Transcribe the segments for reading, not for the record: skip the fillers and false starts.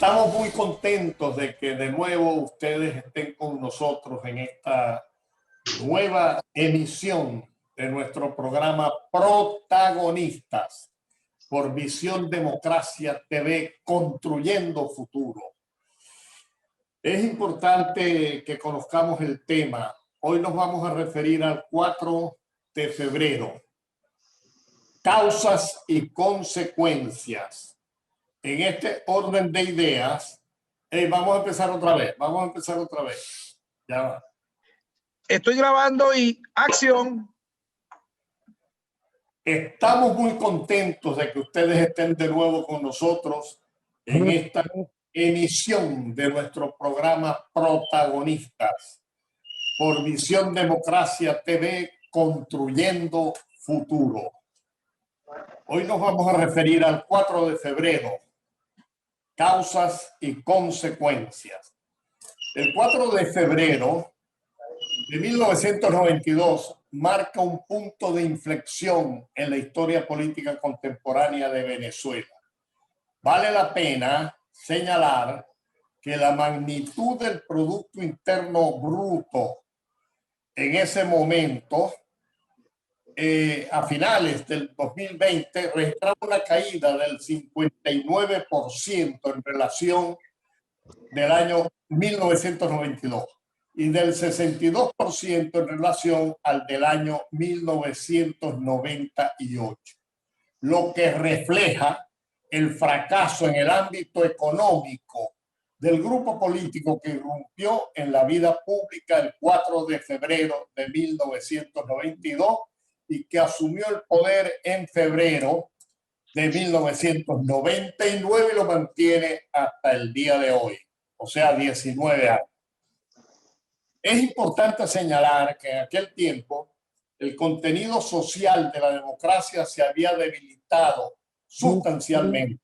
Estamos muy contentos de que de nuevo ustedes estén con nosotros en esta nueva emisión de nuestro programa Protagonistas por Visión Democracia TV, Construyendo Futuro. Es importante que conozcamos el tema. Hoy nos vamos a referir al 4 de febrero. Causas y consecuencias. En este orden de ideas, vamos a empezar otra vez. Ya va. Estoy grabando y acción. Estamos muy contentos de que ustedes estén de nuevo con nosotros en esta emisión de nuestro programa Protagonistas por Visión Democracia TV, Construyendo Futuro. Hoy nos vamos a referir al 4 de febrero. Causas y consecuencias. El 4 de febrero de 1992 marca un punto de inflexión en la historia política contemporánea de Venezuela. Vale la pena señalar que la magnitud del Producto Interno Bruto en ese momento, a finales del 2020, registraba una caída del 59% en relación del año 1992 y del 62% en relación al del año 1998, lo que refleja el fracaso en el ámbito económico del grupo político que irrumpió en la vida pública el 4 de febrero de 1992 y que asumió el poder en febrero de 1999 y lo mantiene hasta el día de hoy, o sea, 19 años. Es importante señalar que en aquel tiempo el contenido social de la democracia se había debilitado sustancialmente.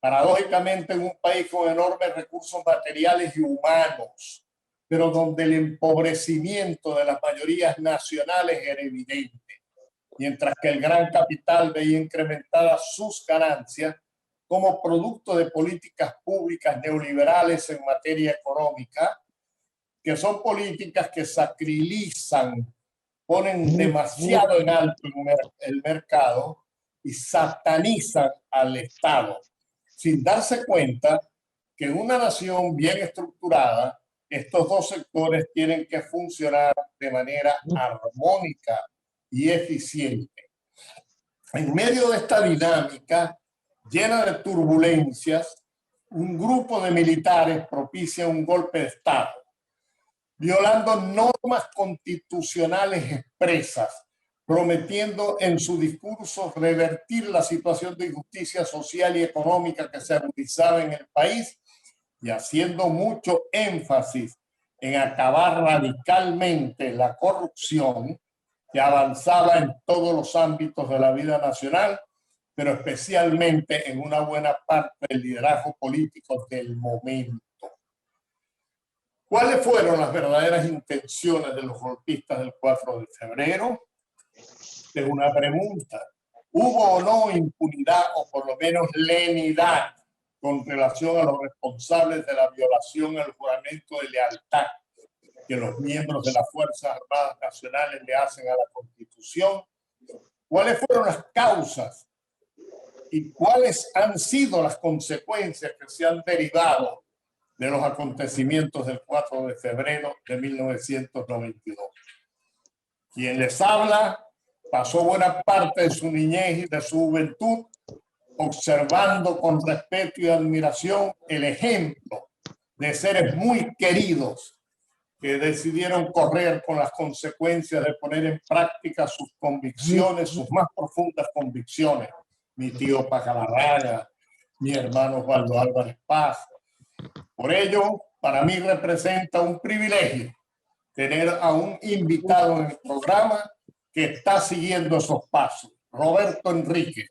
Paradójicamente, en un país con enormes recursos materiales y humanos, pero donde el empobrecimiento de las mayorías nacionales era evidente. Mientras que el gran capital veía incrementadas sus ganancias como producto de políticas públicas neoliberales en materia económica, que son políticas que sacralizan, ponen demasiado en alto el mercado y satanizan al Estado, sin darse cuenta que en una nación bien estructurada, estos dos sectores tienen que funcionar de manera armónica y eficiente. En medio de esta dinámica llena de turbulencias, un grupo de militares propicia un golpe de Estado, violando normas constitucionales expresas, prometiendo en su discurso revertir la situación de injusticia social y económica que se agudizaba en el país y haciendo mucho énfasis en acabar radicalmente la corrupción que avanzaba en todos los ámbitos de la vida nacional, pero especialmente en una buena parte del liderazgo político del momento. ¿Cuáles fueron las verdaderas intenciones de los golpistas del 4 de febrero? Es una pregunta. ¿Hubo o no impunidad o por lo menos lenidad con relación a los responsables de la violación al juramento de lealtad que los miembros de las Fuerzas Armadas Nacionales le hacen a la Constitución? ¿Cuáles fueron las causas y cuáles han sido las consecuencias que se han derivado de los acontecimientos del 4 de febrero de 1992? Quien les habla pasó buena parte de su niñez y de su juventud observando con respeto y admiración el ejemplo de seres muy queridos que decidieron correr con las consecuencias de poner en práctica sus convicciones, sus más profundas convicciones. Mi tío Pacalarraga, mi hermano Osvaldo Álvarez Paz. Por ello, para mí representa un privilegio tener a un invitado en el programa que está siguiendo esos pasos. Roberto Enríquez,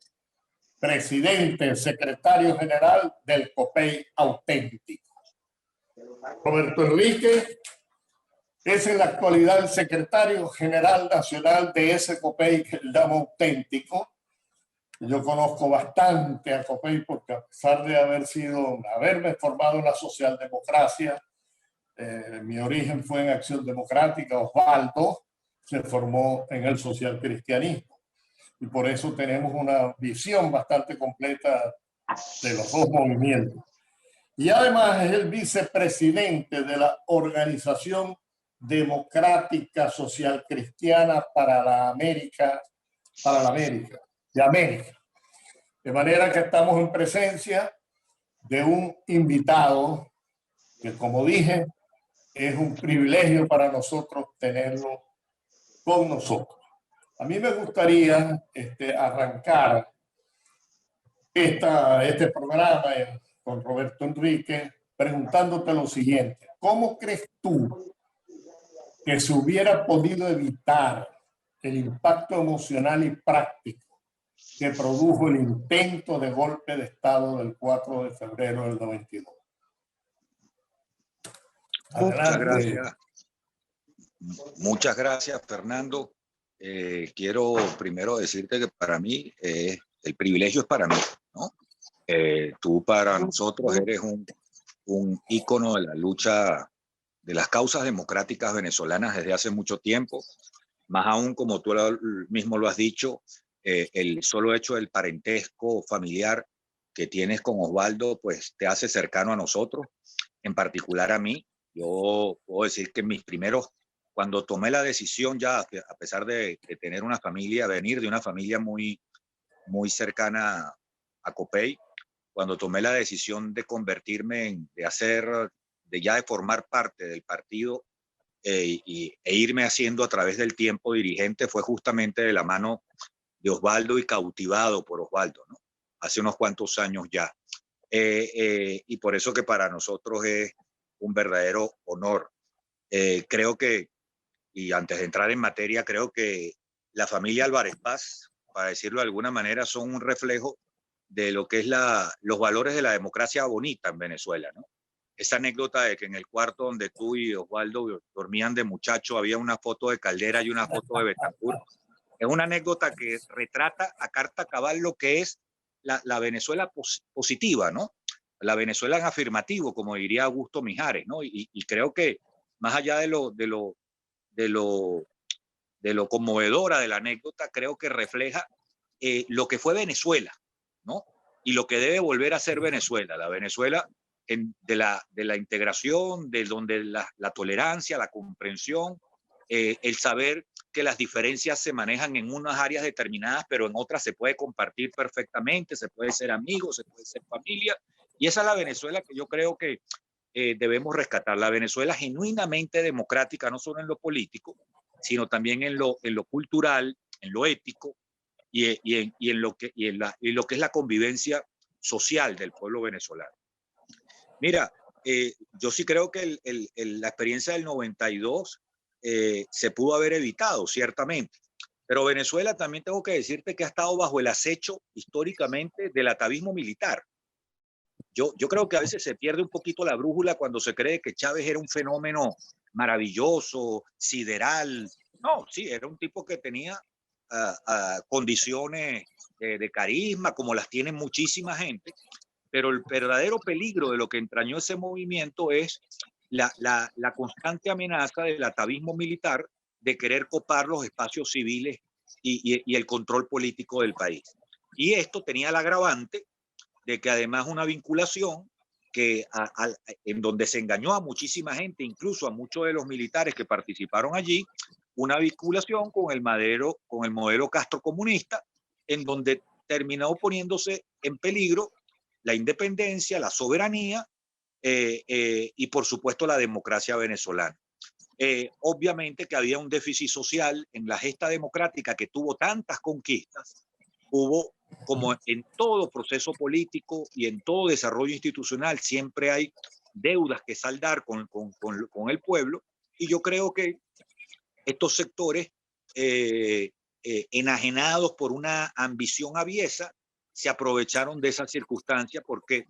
presidente, secretario general del COPEI Auténtico. Roberto Enríquez es en la actualidad el secretario general nacional de ese COPEI que le llama Auténtico, Yo conozco bastante a Copey porque a pesar de haberme formado en la socialdemocracia, mi origen fue en Acción Democrática. Osvaldo se formó en el socialcristianismo y por eso tenemos una visión bastante completa de los dos movimientos. Y además es el vicepresidente de la Organización Democrática Social Cristiana para la América de América. De manera que estamos en presencia de un invitado que, como dije, es un privilegio para nosotros tenerlo con nosotros. A mí me gustaría arrancar este programa con Roberto Enrique preguntándote lo siguiente. ¿Cómo crees tú que se hubiera podido evitar el impacto emocional y práctico que produjo el intento de golpe de Estado del 4 de febrero del 92? Muchas gracias. Muchas gracias, Fernando. Quiero primero decirte que para mí el privilegio es para mí, ¿no? Tú para nosotros eres un ícono de la lucha de las causas democráticas venezolanas desde hace mucho tiempo, más aún como tú mismo lo has dicho, el solo hecho del parentesco familiar que tienes con Osvaldo, pues te hace cercano a nosotros, en particular a mí. Yo puedo decir que cuando tomé la decisión ya, a pesar de tener una familia, venir de una familia muy, muy cercana a Copey, cuando tomé la decisión de convertirme de formar parte del partido e irme haciendo a través del tiempo dirigente, fue justamente de la mano de Osvaldo y cautivado por Osvaldo, ¿no? Hace unos cuantos años ya. Y por eso que para nosotros es un verdadero honor. Creo que, y antes de entrar en materia, creo que la familia Álvarez Paz, para decirlo de alguna manera, son un reflejo de lo que es los valores de la democracia bonita en Venezuela, ¿no? Esa anécdota de que en el cuarto donde tú y Osvaldo dormían de muchacho había una foto de Caldera y una foto de Betancourt. Es una anécdota que retrata a carta cabal lo que es la Venezuela positiva, ¿no? La Venezuela en afirmativo, como diría Augusto Mijares, ¿no? Y creo que más allá de lo conmovedora de la anécdota, creo que refleja lo que fue Venezuela, ¿no? Y lo que debe volver a ser Venezuela. La Venezuela de la integración, de donde la tolerancia, la comprensión, el saber que las diferencias se manejan en unas áreas determinadas, pero en otras se puede compartir perfectamente, se puede ser amigos, se puede ser familia. Y esa es la Venezuela que yo creo que debemos rescatar. La Venezuela genuinamente democrática, no solo en lo político, sino también en lo cultural, en lo ético en lo que es la convivencia social del pueblo venezolano. Mira, yo sí creo que la experiencia del 92 se pudo haber evitado, ciertamente. Pero Venezuela también tengo que decirte que ha estado bajo el acecho históricamente del atavismo militar. Yo creo que a veces se pierde un poquito la brújula cuando se cree que Chávez era un fenómeno maravilloso, sideral. No, sí, era un tipo que tenía condiciones de carisma, como las tiene muchísima gente, pero el verdadero peligro de lo que entrañó ese movimiento es la constante amenaza del atavismo militar de querer copar los espacios civiles y el control político del país. Y esto tenía el agravante de que además una vinculación en donde se engañó a muchísima gente, incluso a muchos de los militares que participaron allí, una vinculación con el modelo Castro comunista, en donde terminó poniéndose en peligro la independencia, la soberanía y por supuesto la democracia venezolana. Obviamente que había un déficit social en la gesta democrática que tuvo tantas conquistas. Hubo, como en todo proceso político y en todo desarrollo institucional, siempre hay deudas que saldar con el pueblo, y yo creo que estos sectores enajenados por una ambición aviesa se aprovecharon de esa circunstancia porque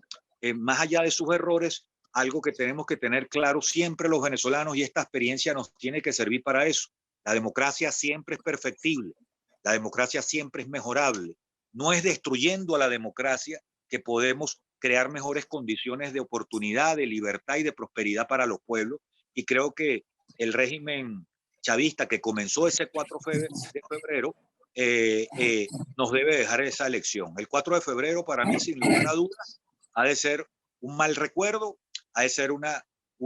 más allá de sus errores, algo que tenemos que tener claro siempre los venezolanos, y esta experiencia nos tiene que servir para eso: la democracia siempre es perfectible, la democracia siempre es mejorable, no es destruyendo a la democracia que podemos crear mejores condiciones de oportunidad, de libertad y de prosperidad para los pueblos. Y creo que el régimen chavista que comenzó ese 4 de febrero nos debe dejar esa lección. El 4 de febrero para mí, sin lugar a dudas, ha de ser un mal recuerdo, ha de ser una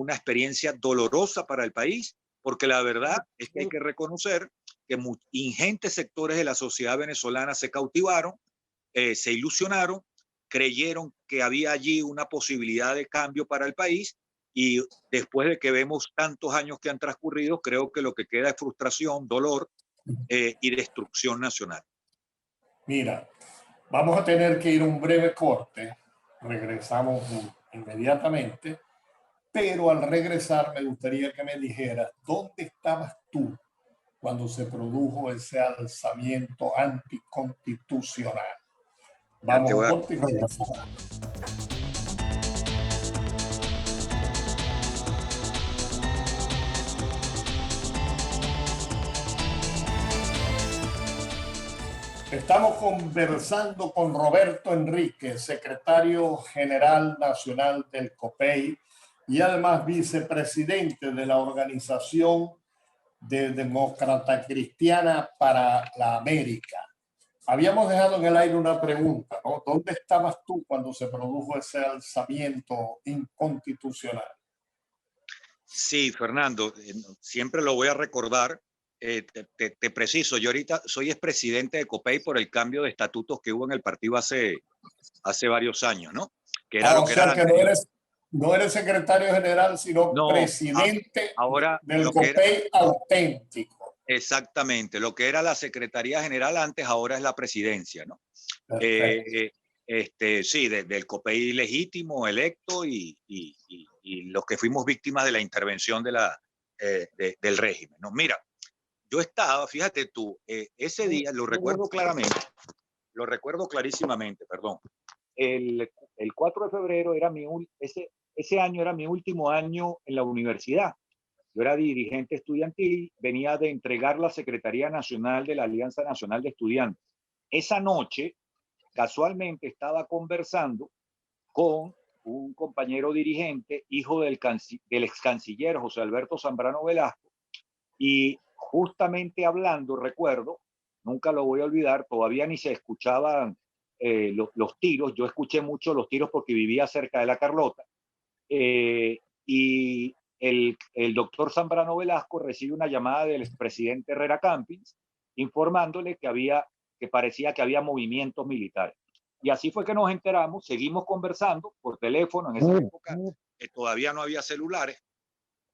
experiencia dolorosa para el país, porque la verdad es que hay que reconocer que ingentes sectores de la sociedad venezolana se cautivaron, se ilusionaron, creyeron que había allí una posibilidad de cambio para el país, y después de que vemos tantos años que han transcurrido, creo que lo que queda es frustración, dolor y destrucción nacional. Mira, vamos a tener que ir a un breve corte, regresamos inmediatamente, pero al regresar me gustaría que me dijeras dónde estabas tú cuando se produjo ese alzamiento anticonstitucional. Vamos a corte y regresamos. Estamos conversando con Roberto Enríquez, secretario general nacional del COPEI y además vicepresidente de la Organización de Demócrata Cristiana para la América. Habíamos dejado en el aire una pregunta, ¿no? ¿Dónde estabas tú cuando se produjo ese alzamiento inconstitucional? Sí, Fernando, siempre lo voy a recordar. Te preciso, yo ahorita soy expresidente de COPEI por el cambio de estatutos que hubo en el partido hace varios años, ¿no? Que era lo que era que no eres secretario general, sino presidente ahora del COPEI auténtico. Exactamente, lo que era la Secretaría General antes, ahora es la presidencia, ¿no? Sí, del COPEI legítimo, electo y los que fuimos víctimas de la intervención del régimen, ¿no? Mira, yo estaba, fíjate tú, ese día lo recuerdo clarísimamente, perdón. El 4 de febrero era ese año era mi último año en la universidad. Yo era dirigente estudiantil, venía de entregar la Secretaría Nacional de la Alianza Nacional de Estudiantes. Esa noche, casualmente, estaba conversando con un compañero dirigente, hijo del ex canciller José Alberto Zambrano Velasco, y justamente hablando, recuerdo, nunca lo voy a olvidar, todavía ni se escuchaban los tiros, yo escuché mucho los tiros porque vivía cerca de la Carlota, y el doctor Zambrano Velasco recibe una llamada del expresidente Herrera Campins informándole que parecía que había movimientos militares. Y así fue que nos enteramos, seguimos conversando por teléfono, en esa época todavía no había celulares,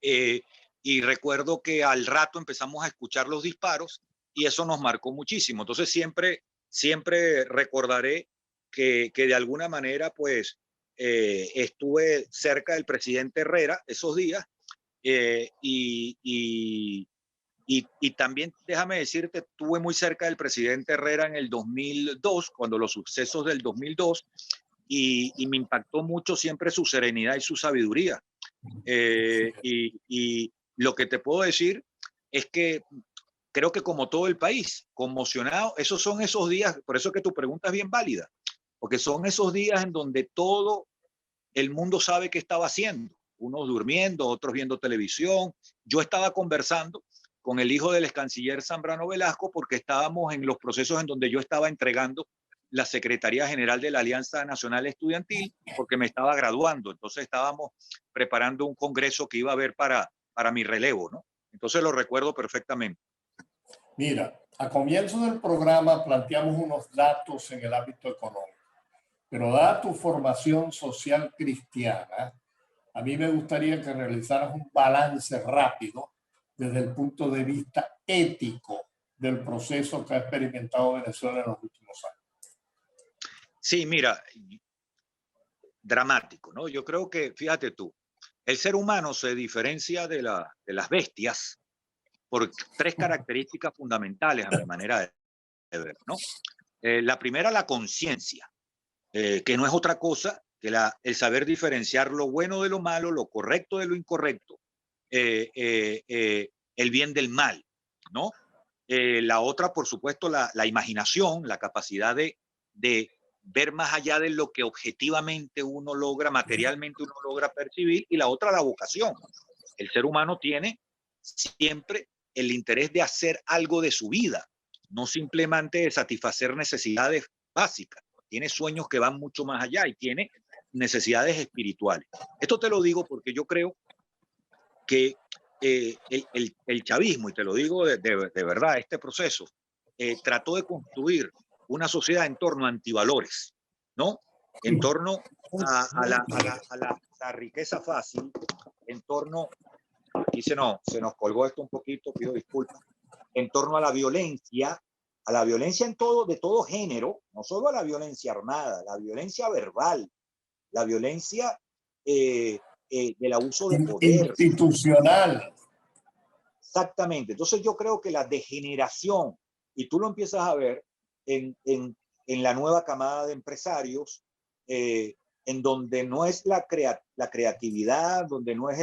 y recuerdo que al rato empezamos a escuchar los disparos y eso nos marcó muchísimo. Entonces siempre recordaré que de alguna manera pues estuve cerca del presidente Herrera esos días, y también déjame decirte, estuve muy cerca del presidente Herrera en el 2002, cuando los sucesos del 2002, y me impactó mucho siempre su serenidad y su sabiduría. Y lo que te puedo decir es que creo que como todo el país, conmocionado, esos son esos días, por eso que tu pregunta es bien válida, porque son esos días en donde todo el mundo sabe qué estaba haciendo, unos durmiendo, otros viendo televisión. Yo estaba conversando con el hijo del ex canciller Zambrano Velasco porque estábamos en los procesos en donde yo estaba entregando la Secretaría General de la Alianza Nacional Estudiantil porque me estaba graduando. Entonces estábamos preparando un congreso que iba a haber para mi relevo, ¿no? Entonces lo recuerdo perfectamente. Mira, a comienzo del programa planteamos unos datos en el ámbito económico, pero dada tu formación social cristiana, a mí me gustaría que realizaras un balance rápido desde el punto de vista ético del proceso que ha experimentado Venezuela en los últimos años. Sí, mira, dramático, ¿no? Yo creo que, fíjate tú, el ser humano se diferencia de las bestias por tres características fundamentales a mi manera de ver, ¿no? La primera, la conciencia, que no es otra cosa que el saber diferenciar lo bueno de lo malo, lo correcto de lo incorrecto, el bien del mal, ¿no? La otra, por supuesto, la imaginación, la capacidad de de ver más allá de lo que objetivamente uno logra, materialmente uno logra percibir, y la otra, la vocación. El ser humano tiene siempre el interés de hacer algo de su vida, no simplemente de satisfacer necesidades básicas. Tiene sueños que van mucho más allá y tiene necesidades espirituales. Esto te lo digo porque yo creo que el chavismo, y te lo digo de verdad, este proceso trató de construir una sociedad en torno a antivalores, ¿no? En torno a la riqueza fácil, en torno, aquí se nos colgó esto un poquito, pido disculpas, en torno a la violencia en todo, de todo género, no solo a la violencia armada, la violencia verbal, la violencia del abuso de poder. Institucional. Exactamente. Entonces yo creo que la degeneración, y tú lo empiezas a ver en la nueva camada de empresarios, en donde no es la creatividad, donde no es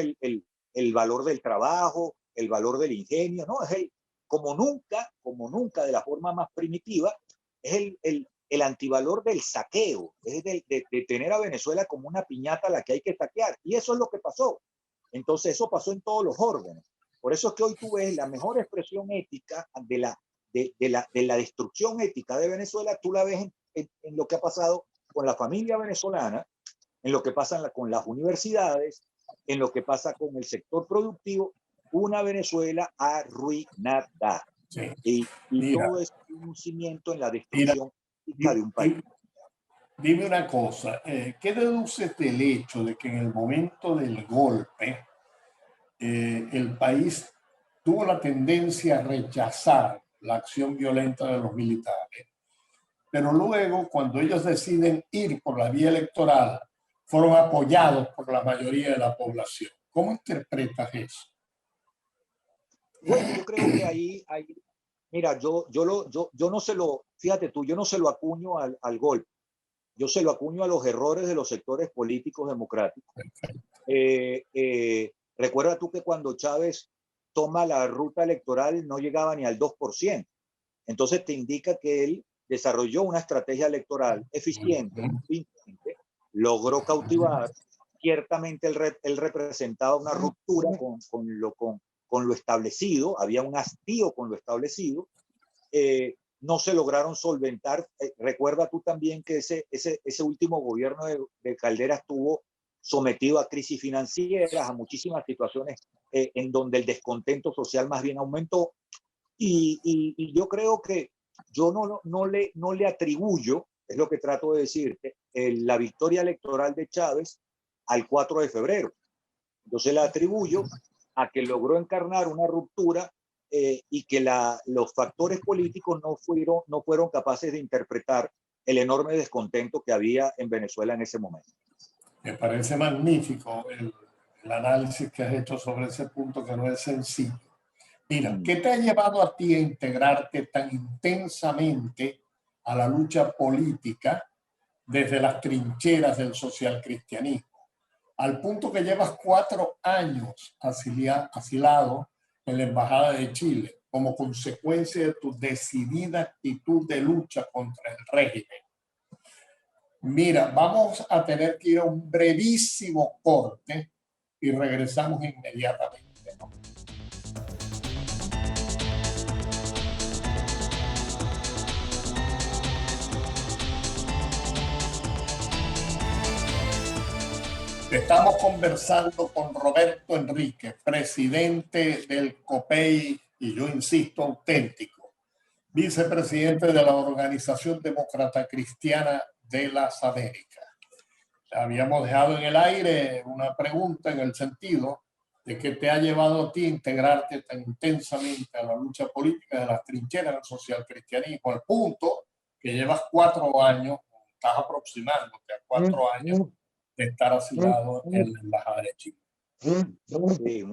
el valor del trabajo, el valor del ingenio, no, es como nunca, de la forma más primitiva, es el antivalor del saqueo, es de tener a Venezuela como una piñata a la que hay que saquear. Y eso es lo que pasó. Entonces eso pasó en todos los órdenes. Por eso es que hoy tú ves la mejor expresión ética de la destrucción ética de Venezuela, tú la ves en lo que ha pasado con la familia venezolana, en lo que pasa con las universidades, en lo que pasa con el sector productivo, una Venezuela arruinada. Sí. Y todo es un cimiento en la destrucción ética de un país. Dime una cosa, ¿qué deduces del hecho de que en el momento del golpe el país tuvo la tendencia a rechazar la acción violenta de los militares, pero luego cuando ellos deciden ir por la vía electoral, fueron apoyados por la mayoría de la población? ¿Cómo interpretas eso? Bueno, yo creo que ahí mira, yo no se lo, fíjate tú, yo no se lo acuño al golpe, yo se lo acuño a los errores de los sectores políticos democráticos. Recuerda tú que cuando Chávez toma la ruta electoral no llegaba ni al 2%. Entonces te indica que él desarrolló una estrategia electoral eficiente, logró cautivar. Ciertamente él representaba una ruptura con lo establecido, había un hastío con lo establecido. No se lograron solventar. Recuerda tú también que ese último gobierno de Caldera estuvo sometido a crisis financieras, a muchísimas situaciones en donde el descontento social más bien aumentó. Y yo creo que yo no le atribuyo, es lo que trato de decirte, la victoria electoral de Chávez al 4 de febrero. Yo se la atribuyo a que logró encarnar una ruptura y que los factores políticos no fueron capaces de interpretar el enorme descontento que había en Venezuela en ese momento. Me parece magnífico el análisis que has hecho sobre ese punto, que no es sencillo. Mira, ¿qué te ha llevado a ti a integrarte tan intensamente a la lucha política desde las trincheras del socialcristianismo, al punto que llevas 4 años asilado en la Embajada de Chile como consecuencia de tu decidida actitud de lucha contra el régimen? Mira, vamos a tener que ir a un brevísimo corte y regresamos inmediatamente, ¿no? Estamos conversando con Roberto Enrique, presidente del COPEI, y yo insisto, auténtico, vicepresidente de la Organización Demócrata Cristiana de las Américas. Habíamos dejado en el aire una pregunta en el sentido de qué te ha llevado a ti a integrarte tan intensamente a la lucha política de las trincheras del socialcristianismo, al punto que llevas 4 años, estás aproximándote a 4 años de estar asilado en la Embajada de Chile. Sí,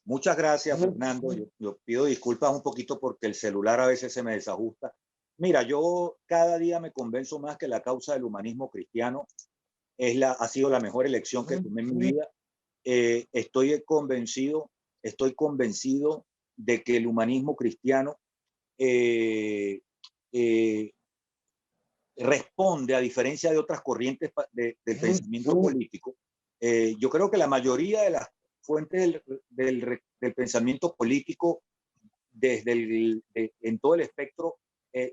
muchas gracias, Fernando. Yo pido disculpas un poquito porque el celular a veces se me desajusta. Mira, yo cada día me convenzo más que la causa del humanismo cristiano ha sido la mejor elección que tomé en mi vida. Estoy convencido de que el humanismo cristiano responde, a diferencia de otras corrientes del pensamiento político. Yo creo que la mayoría de las fuentes del pensamiento político en todo el espectro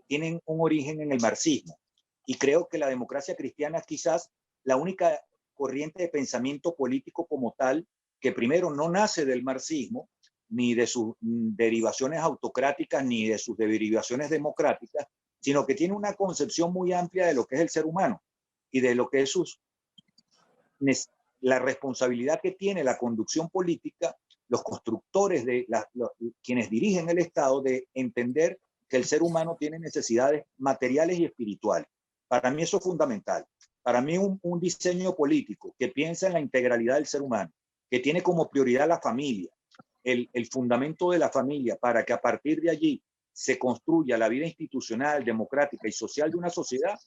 tienen un origen en el marxismo. Y creo que la democracia cristiana es quizás la única corriente de pensamiento político como tal que primero no nace del marxismo, ni de sus derivaciones autocráticas, ni de sus derivaciones democráticas, sino que tiene una concepción muy amplia de lo que es el ser humano y de lo que es la responsabilidad que tiene la conducción política, los constructores, quienes dirigen el Estado, de entender que el ser humano tiene necesidades materiales y espirituales. Para mí eso es fundamental. Para mí un diseño político que piensa en la integralidad del ser humano, que tiene como prioridad la familia, el fundamento de la familia, para que a partir de allí se construya la vida institucional, democrática y social de una sociedad.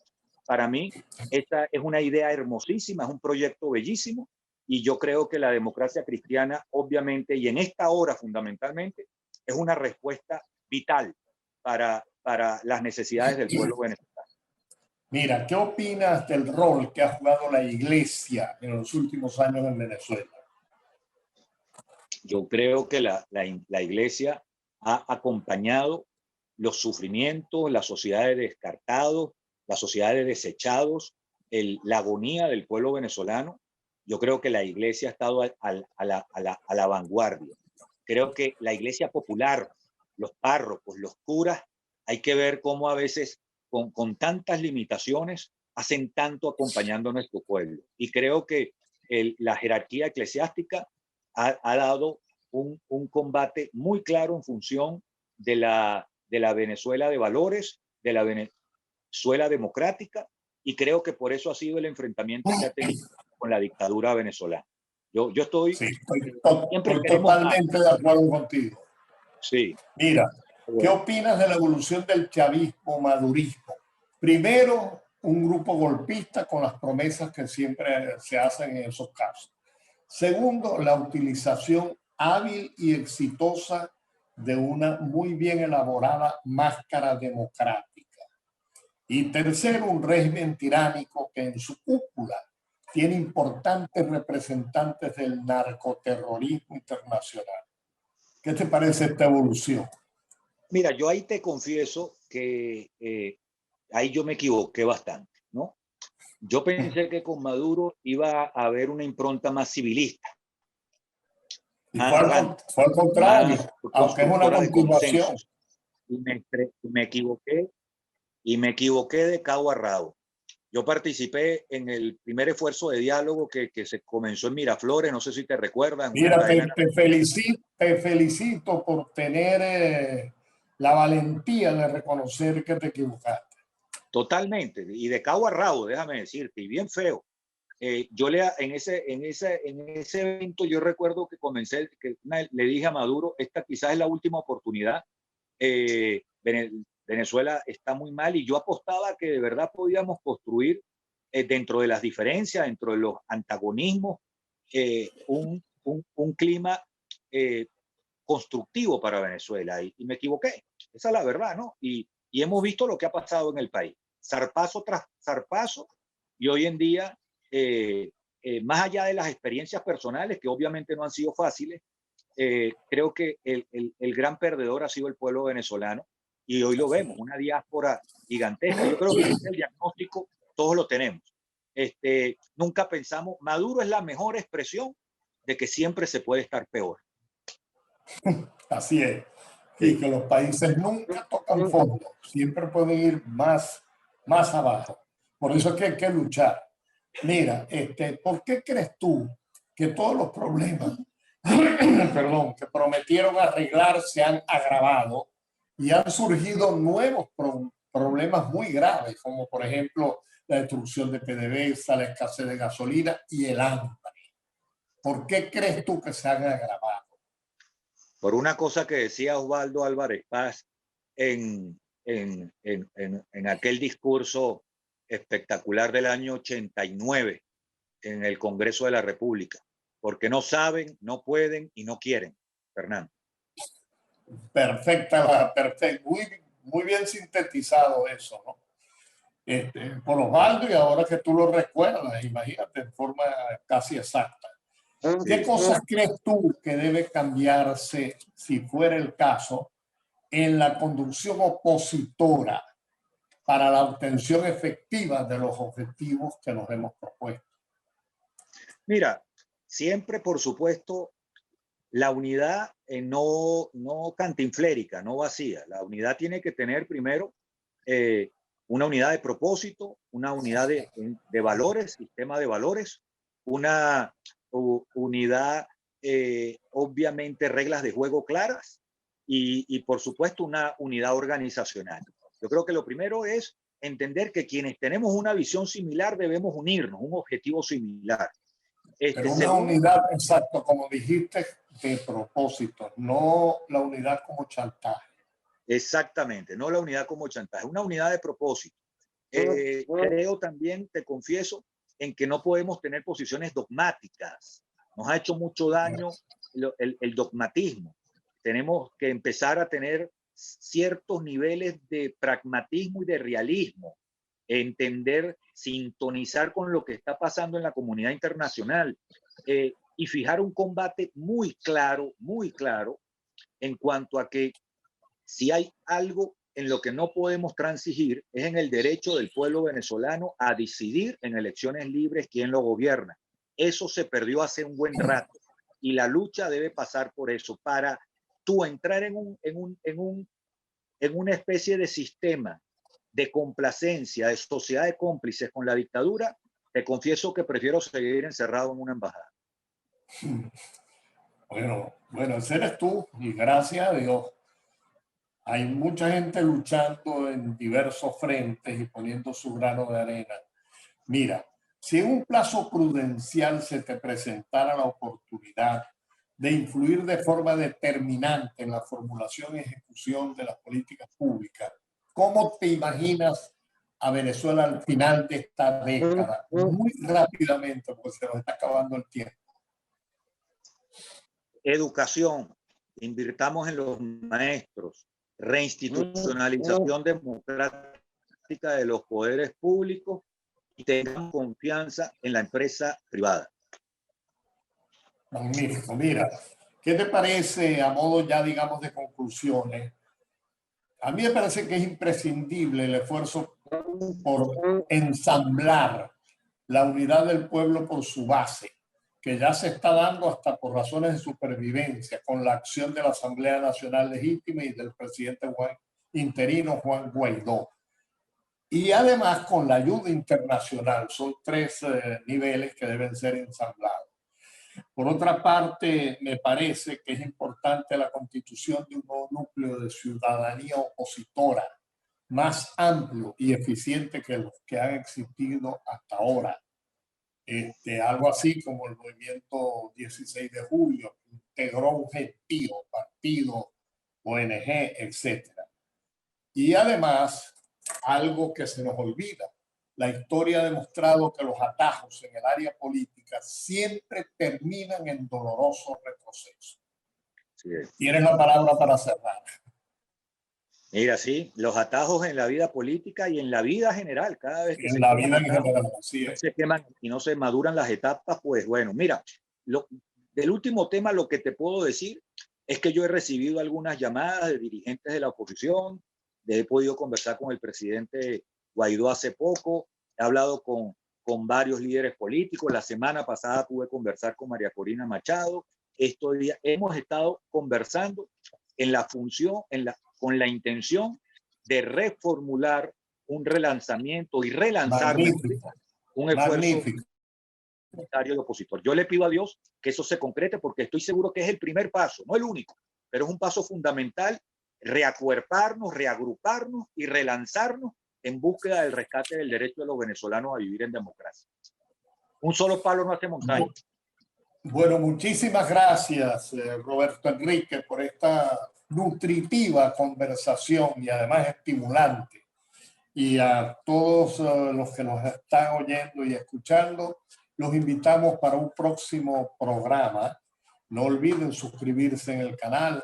Para mí, esta es una idea hermosísima, es un proyecto bellísimo, y yo creo que la democracia cristiana, obviamente, y en esta hora fundamentalmente, es una respuesta vital para las necesidades del pueblo venezolano. Mira, ¿qué opinas del rol que ha jugado la Iglesia en los últimos años en Venezuela? Yo creo que la Iglesia ha acompañado los sufrimientos, las sociedades descartados, las sociedades desechados, la agonía del pueblo venezolano. Yo creo que la Iglesia ha estado a la vanguardia. Creo que la Iglesia popular, los párrocos, los curas, hay que ver cómo a veces con tantas limitaciones hacen tanto acompañando a nuestro pueblo. Y creo que la jerarquía eclesiástica ha dado un combate muy claro en función de la Venezuela de valores, de la Venezuela democrática, y creo que por eso ha sido el enfrentamiento que ha tenido con la dictadura venezolana. Yo estoy... Sí, estoy totalmente de acuerdo contigo. Sí. Mira, ¿qué opinas de la evolución del chavismo, madurismo? Primero, un grupo golpista con las promesas que siempre se hacen en esos casos. Segundo, la utilización hábil y exitosa de una muy bien elaborada máscara democrática. Y tercero, un régimen tiránico que en su cúpula tiene importantes representantes del narcoterrorismo internacional. ¿Qué te parece esta evolución? Mira, yo ahí te confieso que ahí yo me equivoqué bastante, ¿no? Yo pensé que con Maduro iba a haber una impronta más civilista. Y fue al contrario, aunque es una continuación. Y me equivoqué, y me equivoqué de cabo a rabo. Yo participé en el primer esfuerzo de diálogo que se comenzó en Miraflores, no sé si te recuerdan. Mira, te felicito por tener la valentía de reconocer que te equivocaste. Totalmente, y de cabo a rabo, déjame decirte, y bien feo. En ese evento yo recuerdo que le dije a Maduro, esta quizás es la última oportunidad. Venezuela está muy mal, y yo apostaba que de verdad podíamos construir dentro de las diferencias, dentro de los antagonismos, un clima constructivo para Venezuela, y me equivoqué. Esa es la verdad, ¿no? Y hemos visto lo que ha pasado en el país, zarpazo tras zarpazo, y hoy en día, más allá de las experiencias personales, que obviamente no han sido fáciles, creo que el gran perdedor ha sido el pueblo venezolano, y hoy lo vemos, una diáspora gigantesca. Yo creo que el diagnóstico todos lo tenemos. Nunca pensamos, Maduro es la mejor expresión de que siempre se puede estar peor. Así es. Y que los países nunca tocan fondo, siempre pueden ir más abajo. Por eso es que hay que luchar. Mira, ¿por qué crees tú que todos los problemas que prometieron arreglar se han agravado y han surgido nuevos problemas muy graves, como por ejemplo la destrucción de PDVSA, la escasez de gasolina y el hambre? ¿Por qué crees tú que se han agravado? Por una cosa que decía Osvaldo Álvarez Paz en aquel discurso espectacular del año 89 en el Congreso de la República, porque no saben, no pueden y no quieren. Fernando. Perfecto, muy bien sintetizado eso, ¿no? por Osvaldo, y ahora que tú lo recuerdas, imagínate, en forma casi exacta. ¿Qué cosas crees tú que debe cambiarse, si fuera el caso, en la conducción opositora para la obtención efectiva de los objetivos que nos hemos propuesto? Mira, siempre, por supuesto, la unidad no cantinflérica, no vacía. La unidad tiene que tener primero una unidad de propósito, una unidad de valores, sistema de valores, una unidad, obviamente, reglas de juego claras y, por supuesto, una unidad organizacional. Yo creo que lo primero es entender que quienes tenemos una visión similar debemos unirnos, un objetivo similar. Pero una unidad, exacto, como dijiste, de propósito, no la unidad como chantaje. Exactamente, no la unidad como chantaje, una unidad de propósito. Creo también, te confieso, en que no podemos tener posiciones dogmáticas. Nos ha hecho mucho daño el dogmatismo. Tenemos que empezar a tener ciertos niveles de pragmatismo y de realismo, entender, sintonizar con lo que está pasando en la comunidad internacional y fijar un combate muy claro en cuanto a que si hay algo en lo que no podemos transigir es en el derecho del pueblo venezolano a decidir en elecciones libres quién lo gobierna. Eso se perdió hace un buen rato y la lucha debe pasar por eso. Para tú entrar en una especie de sistema de complacencia, de sociedad de cómplices con la dictadura, te confieso que prefiero seguir encerrado en una embajada. Bueno, ese eres tú, y gracias a Dios. Hay mucha gente luchando en diversos frentes y poniendo su grano de arena. Mira, si en un plazo prudencial se te presentara la oportunidad de influir de forma determinante en la formulación y ejecución de las políticas públicas, ¿cómo te imaginas a Venezuela al final de esta década? Muy rápidamente, porque se nos está acabando el tiempo. Educación, invirtamos en los maestros, reinstitucionalización democrática de los poderes públicos y tengamos confianza en la empresa privada. Magnífico. Mira, ¿qué te parece a modo ya, digamos, de conclusiones? A mí me parece que es imprescindible el esfuerzo por ensamblar la unidad del pueblo por su base, que ya se está dando hasta por razones de supervivencia, con la acción de la Asamblea Nacional Legítima y del presidente interino Juan Guaidó. Y además con la ayuda internacional. Son tres niveles que deben ser ensamblados. Por otra parte, me parece que es importante la constitución de un nuevo núcleo de ciudadanía opositora más amplio y eficiente que los que han existido hasta ahora. Algo así como el movimiento 16 de julio, que integró un gentío, partido, ONG, etc. Y además, algo que se nos olvida, la historia ha demostrado que los atajos en el área política siempre terminan en dolorosos retrocesos. Sí. Tienes la palabra para cerrar. Mira, sí, los atajos en la vida política y en la vida general, cada vez que en la vida en general, sí se queman y no se maduran las etapas, pues bueno, mira, del último tema lo que te puedo decir es que yo he recibido algunas llamadas de dirigentes de la oposición, he podido conversar con el presidente Guaidó hace poco, he hablado con varios líderes políticos, la semana pasada pude conversar con María Corina Machado, estos días hemos estado conversando en la función, con la intención de reformular un relanzamiento y relanzar un esfuerzo de opositor. Yo le pido a Dios que eso se concrete porque estoy seguro que es el primer paso, no el único, pero es un paso fundamental, reacuerparnos, reagruparnos y relanzarnos en búsqueda del rescate del derecho de los venezolanos a vivir en democracia. Un solo palo no hace montaña. Bueno, muchísimas gracias, Roberto Enrique, por esta nutritiva conversación y además estimulante. Y a todos los que nos están oyendo y escuchando, los invitamos para un próximo programa. No olviden suscribirse en el canal.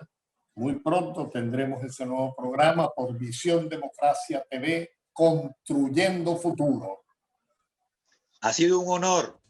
Muy pronto tendremos ese nuevo programa por Visión Democracia TV construyendo futuro. Ha sido un honor